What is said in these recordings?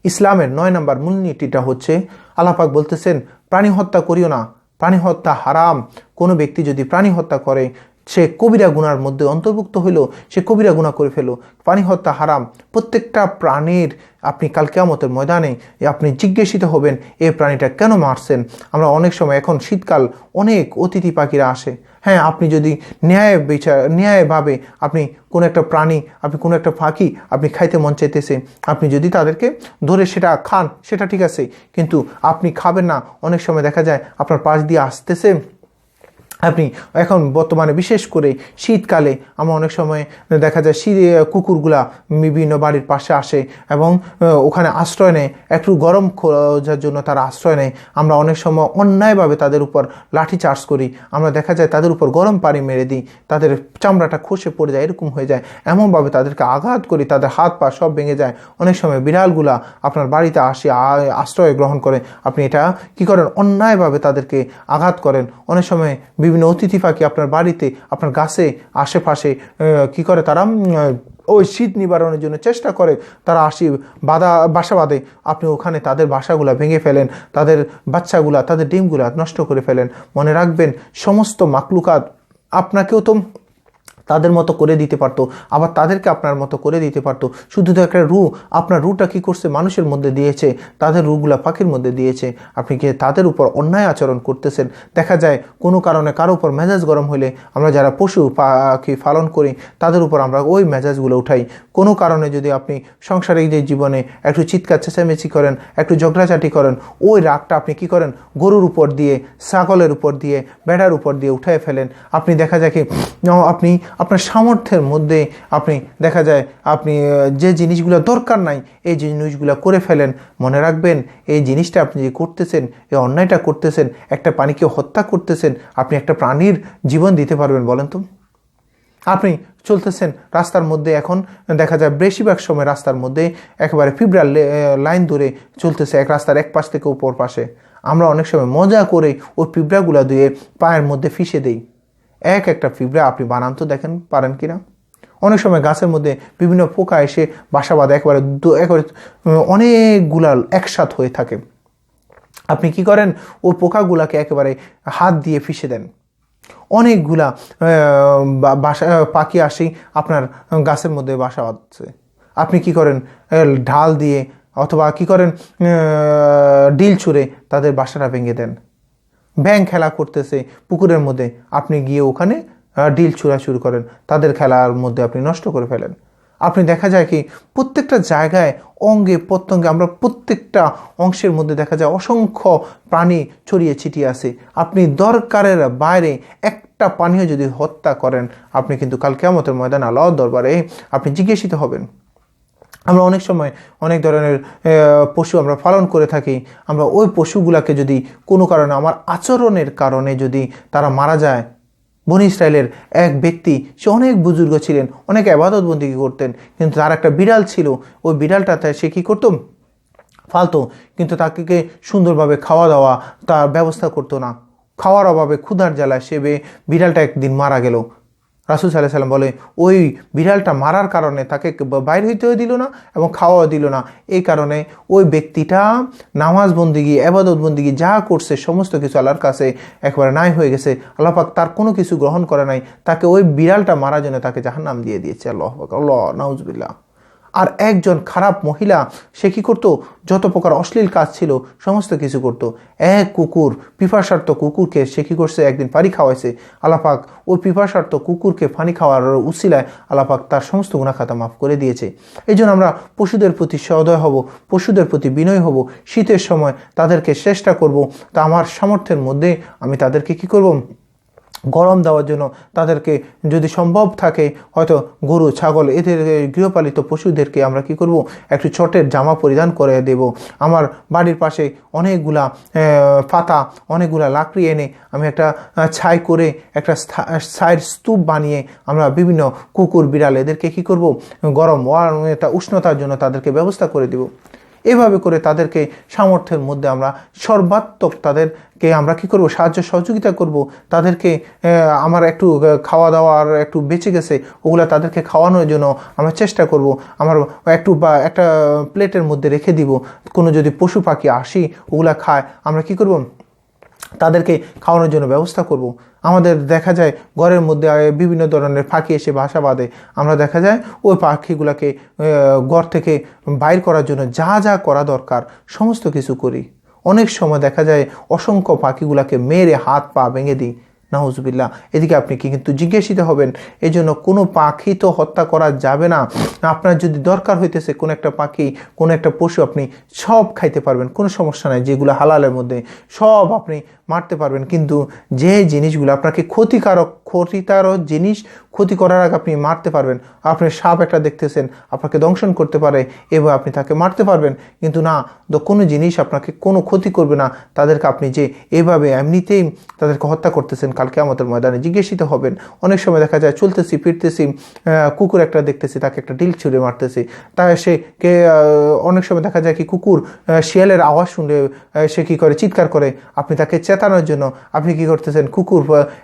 ইসলামের 9 নম্বর মূলনীতিটা হচ্ছে আল্লাহ পাক বলতেছেন প্রাণী হত্যা করিও না, প্রাণী হত্যা হারাম। কোনো ব্যক্তি যদি প্রাণী হত্যা করে সে কবিরা গুনার মধ্যে অন্তর্ভুক্ত হইল, সে কবিরা গুনাহ করে ফেলো। প্রাণী হত্যা হারাম। প্রত্যেকটা প্রাণীর আপনি কাল কিয়ামতের ময়দানে আপনি জিজ্ঞাসিত হবেন এই প্রাণীটা কেন মারছেন। আমরা অনেক সময় এখন শীতকাল অনেক অতিথি পাখিরা আসে। হ্যাঁ, আপনি যদি ন্যায়ভাবে আপনি কোনো একটা প্রাণী, আপনি কোনো একটা পাখি আপনি খাইতে মন চাইতেছে, আপনি যদি তাদেরকে ধরে সেটা খান সেটা ঠিক আছে, কিন্তু আপনি খাবেন না। অনেক সময় দেখা যায় আপনার পাশ দিয়ে আসতেছে, আপনি এখন বর্তমানে বিশেষ করে শীতকালে আমরা অনেক সময় দেখা যায় কুকুরগুলা বিভিন্ন বাড়ির পাশে আসে এবং ওখানে আশ্রয় নেয়, একটু গরম খোঁজার জন্য তারা আশ্রয় নেয়। আমরা অনেক সময় অন্যায়ভাবে তাদের উপর লাঠি চার্জ করি, আমরা দেখা যায় তাদের উপর গরম পানি মেরে দিই, তাদের চামড়াটা খসে পড়ে যায়, এরকম হয়ে যায়, এমনভাবে তাদেরকে আঘাত করি তাদের হাত পা সব ভেঙে যায়। অনেক সময় বিড়ালগুলা আপনার বাড়িতে আসে আশ্রয় গ্রহণ করে, আপনি এটা কি করেন, অন্যায়ভাবে তাদেরকে আঘাত করেন। অনেক সময় বিভিন্ন অতিথি পাখি আপনার বাড়িতে আপনার গাছে আশেপাশে কি করে, তারা ওই শীত নিবারণের জন্য চেষ্টা করে, তারা বাসা বাঁধে, আপনি ওখানে তাদের বাসাগুলা ভেঙে ফেলেন, তাদের বাচ্চাগুলা তাদের ডিমগুলা নষ্ট করে ফেলেন। মনে রাখবেন সমস্ত মাকলুকাত আপনাকেও তো তাদের মতো করে দিতে পারতো, আবার তাদেরকে আপনার মতো করে দিতে পারতো। শুধু তো একটা আপনার রুটা কি করছে মানুষের মধ্যে দিয়েছে, তাদের রুগুলা পাখির মধ্যে দিয়েছে। আপনি কি তাদের উপর অন্যায় আচরণ করতেছেন। দেখা যায় কোনো কারণে কারো উপর মেজাজ গরম হলে আমরা যারা পশু পাখি পালন করি তাদের উপর আমরা ওই মেজাজগুলো উঠাই। কোনো কারণে যদি আপনি সাংসারিক যে জীবনে একটু চিৎকার চেঁচামেচি করেন, একটু ঝগড়াঝাটি করেন, ওই রাগটা আপনি কি করেন, গরুর উপর দিয়ে, ছাগলের উপর দিয়ে, ভেড়ার উপর দিয়ে উঠায় ফেলেন। আপনি দেখা যায় কি আপনি আপনার সামর্থ্যের মধ্যে আপনি দেখা যায় আপনি যে জিনিসগুলো দরকার নাই এই জিনিসগুলো করে ফেলেন। মনে রাখবেন এই জিনিসটা আপনি যে করতেছেন, এই অন্যায়টা করতেছেন, একটা প্রাণীকে হত্যা করতেছেন, আপনি একটা প্রাণীর জীবন দিতে পারবেন বলেন তো? আপনি চলতেছেন রাস্তার মধ্যে, এখন দেখা যায় বেশিরভাগ সময় রাস্তার মধ্যে একেবারে ফিব্রাল লাইন ধরে চলতেছে, এক রাস্তার এক পাশ থেকে উপর পাশে। আমরা অনেক সময় মজা করে ওই পিঁপড়াগুলো দিয়ে পায়ের মধ্যে ফিসে দেই। একটা পিঁপড়া আপনি বানান তো দেখেন পারেন কিনা। অনেক সময় গাছের মধ্যে বিভিন্ন পোকা এসে বাসা বাঁধে, একেবারে অনেকগুলা একসাথ হয়ে থাকে। আপনি কি করেন, ওই পোকাগুলাকে একেবারে হাত দিয়ে ফিসে দেন। অনেকগুলা পাখি আসি আপনার গাছের মধ্যে বাসা বাঁধছে, আপনি কি করেন, ঢাল দিয়ে অথবা কি করেন ডিল ছুঁড়ে তাদের বাসাটা ভেঙে দেন। ব্যাঙ খেলা করতেছে পুকুরের মধ্যে, আপনি গিয়ে ওখানে ডিল ছুঁড়া শুরু করেন, তাদের খেলার মধ্যে আপনি নষ্ট করে ফেলেন। আপনি দেখা যায় কি প্রত্যেকটা জায়গায় অঙ্গে প্রত্যঙ্গে আমরা প্রত্যেকটা অংশের মধ্যে দেখা যায় অসংখ্য প্রাণী ছড়িয়ে ছিটিয়ে আছে। আপনি দরকারের বাইরে একটা প্রাণীও যদি হত্যা করেন, আপনি কিন্তু কাল কিয়ামতের ময়দানে আল্লাহর দরবারে আপনি জিজ্ঞাসিত হবেন। আমরা অনেক সময় অনেক ধরনের পশু আমরা পালন করে থাকি, আমরা ওই পশুগুলাকে যদি কোনো কারণে আমার আচরণের কারণে যদি তারা মারা যায়। বনি ইসরায়েলের এক ব্যক্তি, সে অনেক বুজুর্গ ছিলেন, অনেক ইবাদত বন্দেগী করতেন, কিন্তু তার একটা বিড়াল ছিল। ওই বিড়ালটাতে সে কী করতো, ফালতো, কিন্তু তাকে সুন্দরভাবে খাওয়া দাওয়া তার ব্যবস্থা করতো না। খাওয়ার অভাবে ক্ষুধার জ্বালায় সে বিড়ালটা একদিন মারা গেল। রাসূল সাল্লাল্লাহু আলাইহি ওয়াসাল্লাম বলে ওই বিড়ালটা মারার কারণে তাকে বাইর হইতেও দিল না এবং খাওয়াও দিল না। এই কারণে ওই ব্যক্তিটা নামাজ বন্দেগী, ইবাদত বন্দেগী যা করছে সমস্ত কিছু আল্লাহর কাছে একবারে নাই হয়ে গেছে। আল্লাহ পাক তার কোনো কিছু গ্রহণ করে নাই, তাকে ওই বিড়ালটা মারার জন্য তাকে জাহান্নাম দিয়ে দিয়েছে। আল্লাহ নাউজুবিল্লাহ। আর একজন খারাপ মহিলা, সে কী করতো, যত প্রকার অশ্লীল কাজ ছিল সমস্ত কিছু করত। এক কুকুর, পিপাসার্থ কুকুরকে সে কী করছে, একদিন পানি খাওয়াইছে। আল্লাহ পাক ওই পিপাসার্থ কুকুরকে পানি খাওয়ার উসিলায় আল্লাহ পাক তার সমস্ত গুনাহ খাতা মাফ করে দিয়েছে। এই জন্য আমরা পশুদের প্রতি সদয় হব, পশুদের প্রতি বিনয় হব। শীতের সময় তাদেরকে চেষ্টা করব, তা আমার সামর্থ্যের মধ্যে আমি তাদেরকে কী করব, গরম দেওয়ার জন্য তাদেরকে যদি সম্ভব থাকে হয়তো গরু ছাগল এদের গৃহপালিত পশুদেরকে আমরা কি করব, একটু ছোটের জামা পরিধান করে দেব। আমার বাড়ির পাশে অনেকগুলা পাতা, অনেকগুলা লাকড়ি এনে আমি একটা ছাই করে একটা ছাইয়ের স্তূপ বানিয়ে আমরা বিভিন্ন কুকুর বিড়াল এদেরকে কি করব, গরম উষ্ণতার জন্য তাদেরকে ব্যবস্থা করে দেব। এভাবে করে তাদেরকে সামর্থ্যের মধ্যে আমরা সর্বাত্মক তাদেরকে আমরা কি করব, সাহায্য সহযোগিতা করব। তাদেরকে আমার একটু খাওয়া দাওয়ার একটু বেঁচে গেছে, ওগুলা তাদেরকে খাওয়ানোর জন্য আমরা চেষ্টা করব। আমার একটু বা একটা প্লেটের মধ্যে রেখে দিব, কোনো যদি পশু পাখি আসি ওগুলা খায়, আমরা কি করব, তাদেরকে খাওয়ানোর জন্য ব্যবস্থা করব। আমাদের দেখা যায় ঘরের মধ্যে বিভিন্ন ধরনের পাখি এসে বাসা বাঁধে, আমরা দেখা যায় ওই পাখিগুলোকে ঘর থেকে বাইর করার জন্য যা যা করা দরকার সমস্ত কিছু করি। অনেক সময় দেখা যায় অসংখ্য পাখিগুলোকে মেরে হাত পা ভেঙে দিই, নাউজুবিল্লাহ। এদিকে আপনি কিন্তু জিজ্ঞাসিত হবেন, এই জন্য কোনো পাখি তো হত্যা করা যাবে না। আপনার যদি দরকার হইতেছে কোনো একটা পাখি, কোনো একটা পশু, আপনি সব খাইতে পারবেন, কোনো সমস্যা নাই, যেগুলো হালালের মধ্যে সব আপনি মারতে পারবেন। কিন্তু যে জিনিসগুলো আপনাকে ক্ষতিকারক জিনিস, ক্ষতি করার আগে আপনি মারতে পারবেন। আপনি সাপ একটা দেখতেছেন, আপনাকে দংশন করতে পারে, এবার আপনি তাকে মারতে পারবেন। কিন্তু না, কোনো জিনিস আপনাকে কোনো ক্ষতি করবে না, তাদেরকে আপনি যে এভাবে এমনিতেই তাদেরকে হত্যা করতেছেন, কালকে আমাদের ময়দানে জিজ্ঞাসিত হবেন। অনেক সময় দেখা যায় চলতেছি ফিরতেছি, কুকুর একটা দেখতেছি, তাকে একটা ডিল ছুঁড়ে মারতেছি। তাই অনেক সময় দেখা যায় কি কুকুর শিয়ালের আওয়াজ শুনলে সে কী করে, চিৎকার করে। আপনি তাকে চেতানোর জন্য আপনি কি করতেছেন, কুকুর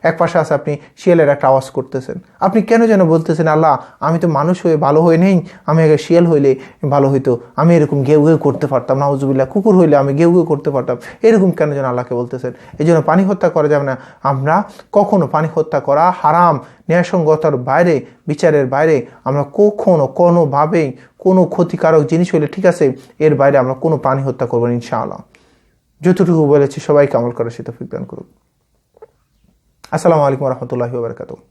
এক পাশে আছে, আপনি শিয়ালের একটা আওয়াজ করতেছেন। আপনি কেন যেন বলতেছেন, আল্লাহ আমি তো মানুষ হয়ে ভালো হয়ে নেই, আমি আগে শিয়াল হইলে ভালো হইতো, আমি এরকম ঘেউ ঘেউ করতে পারতাম, নাউজুবিল্লাহ, কুকুর হইলে আমি ঘেউ ঘেউ করতে পারতাম, এরকম কেন যেন আল্লাহকে বলতেছেন। এই জন্য পানি হত্যা করা যাবে না। আমরা কখনো পানি হত্যা করা হারাম, ন্যায়সঙ্গতার বাইরে, বিচারের বাইরে। আমরা কখনো কোনোভাবেই কোনো ক্ষতিকারক জিনিস হইলে ঠিক আছে, এর বাইরে আমরা কোনো পানি হত্যা করবো না ইনশাআল্লাহ। যতটুকু বলেছি সবাইকে আমল করার সে তৌফিক দান করুক। আসসালামু আলাইকুম ওয়া রাহমাতুল্লাহি ওয়া বারাকাতুহু।